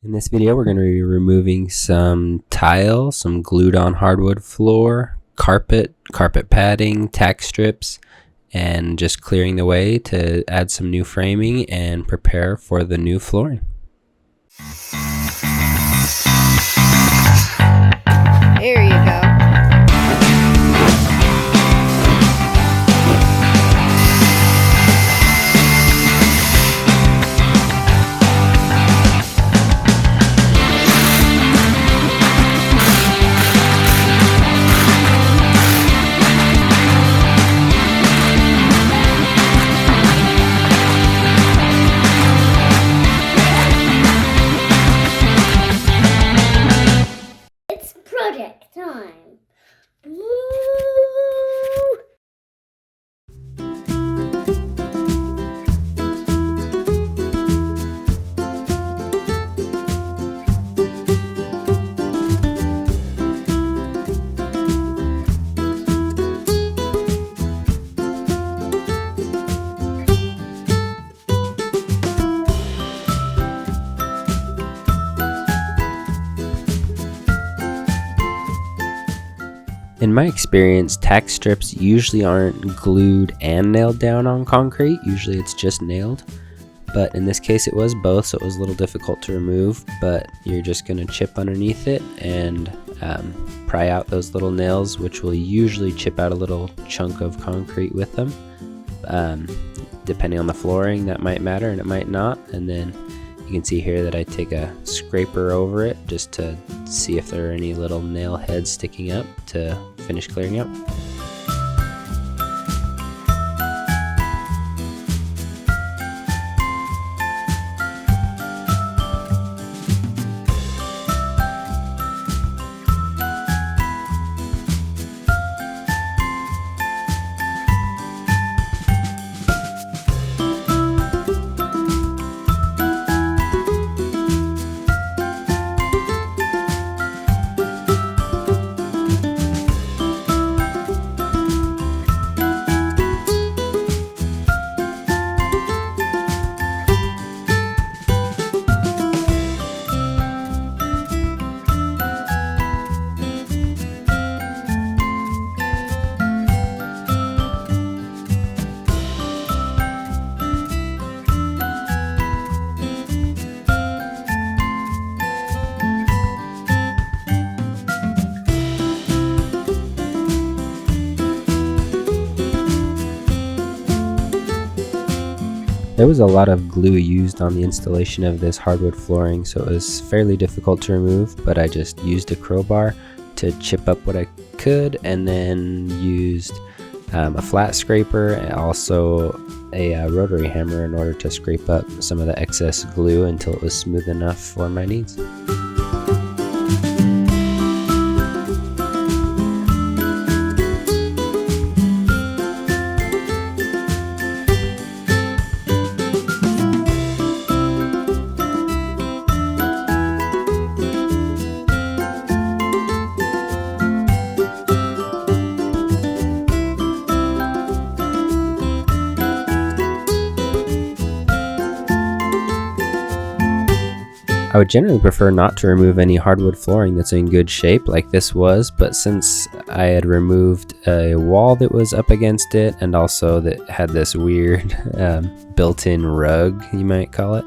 In this video, we're going to be removing some tile, some glued on hardwood floor, carpet padding, tack strips, and just clearing the way to add some new framing and prepare for the new flooring. There you go. Project time. Woo! In my experience, tack strips usually aren't glued and nailed down on concrete. Usually it's just nailed, but in this case it was both, so it was a little difficult to remove. But you're just going to chip underneath it and pry out those little nails, which will usually chip out a little chunk of concrete with them. Depending on the flooring, that might matter and it might not. And then you can see here that I take a scraper over it just to see if there are any little nail heads sticking up to finish clearing up. There was a lot of glue used on the installation of this hardwood flooring, so it was fairly difficult to remove, but I just used a crowbar to chip up what I could, and then used a flat scraper and also a rotary hammer in order to scrape up some of the excess glue until it was smooth enough for my needs. I would generally prefer not to remove any hardwood flooring that's in good shape like this was, but since I had removed a wall that was up against it and also that had this weird built-in rug, you might call it,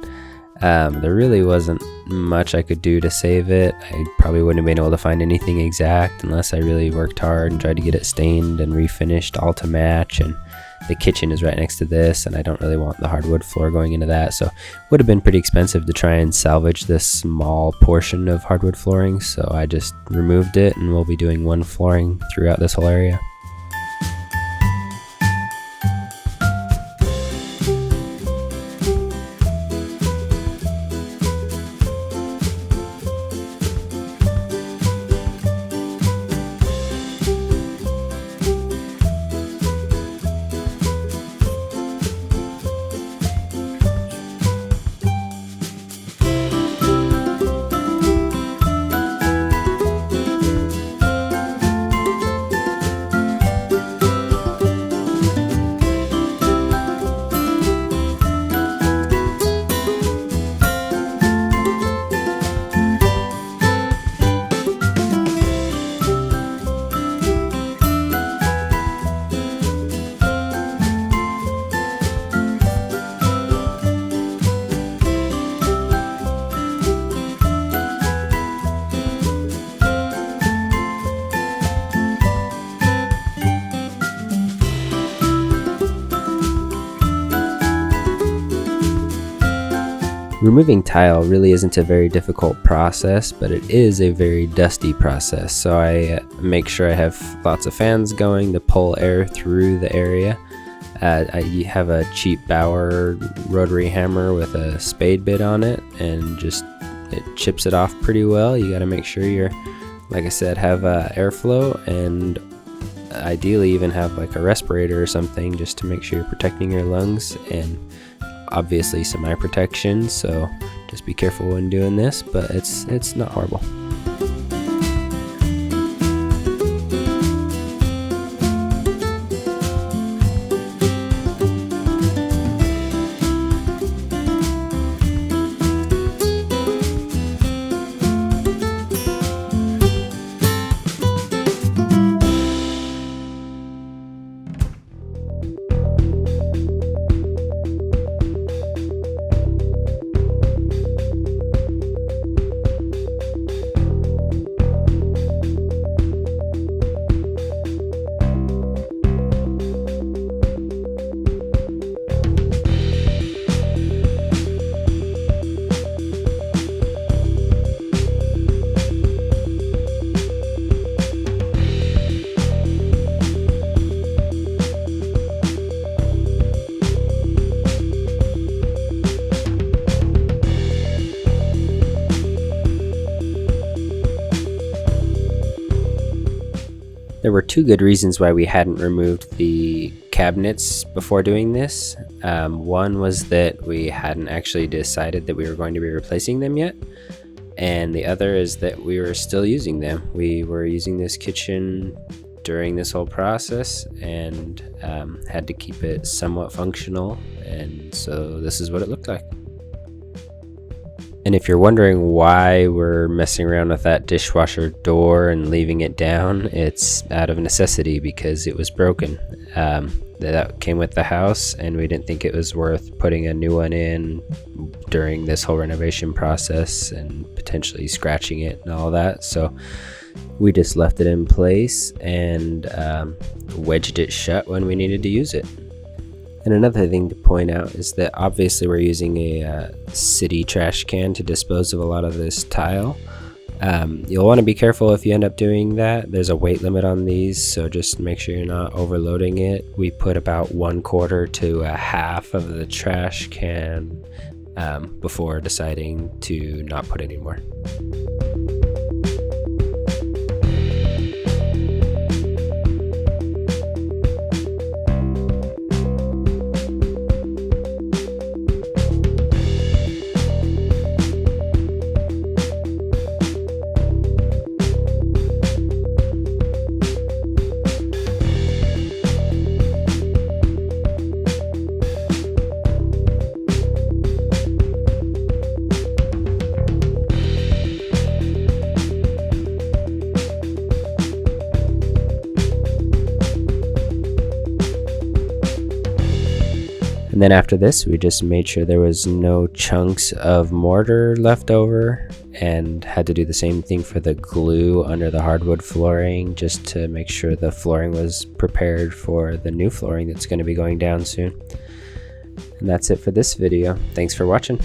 there really wasn't much I could do to save it. I probably wouldn't have been able to find anything exact unless I really worked hard and tried to get it stained and refinished all to match, and the kitchen is right next to this and I don't really want the hardwood floor going into that, so it would have been pretty expensive to try and salvage this small portion of hardwood flooring, so I just removed it and we'll be doing one flooring throughout this whole area. Removing tile really isn't a very difficult process, but it is a very dusty process, so I make sure I have lots of fans going to pull air through the area. I have a cheap Bauer rotary hammer with a spade bit on it, and just it chips it off pretty well. You got to make sure you're, like I said, have airflow, and ideally even have like a respirator or something just to make sure you're protecting your lungs, and obviously some eye protection, so just be careful when doing this, but it's not horrible. There were two good reasons why we hadn't removed the cabinets before doing this. One was that we hadn't actually decided that we were going to be replacing them yet, and the other is that we were still using them. We were using this kitchen during this whole process and had to keep it somewhat functional, and so this is what it looked like. And if you're wondering why we're messing around with that dishwasher door and leaving it down, it's out of necessity because it was broken. That came with the house, and we didn't think it was worth putting a new one in during this whole renovation process and potentially scratching it and all that. So we just left it in place and wedged it shut when we needed to use it. And another thing to point out is that obviously we're using a city trash can to dispose of a lot of this tile. You'll want to be careful if you end up doing that. There's a weight limit on these, so just make sure you're not overloading it. We put about 1/4 to a half of the trash can before deciding to not put any more. And then after this, we just made sure there was no chunks of mortar left over, and had to do the same thing for the glue under the hardwood flooring, just to make sure the flooring was prepared for the new flooring that's going to be going down soon. And that's it for this video. Thanks for watching.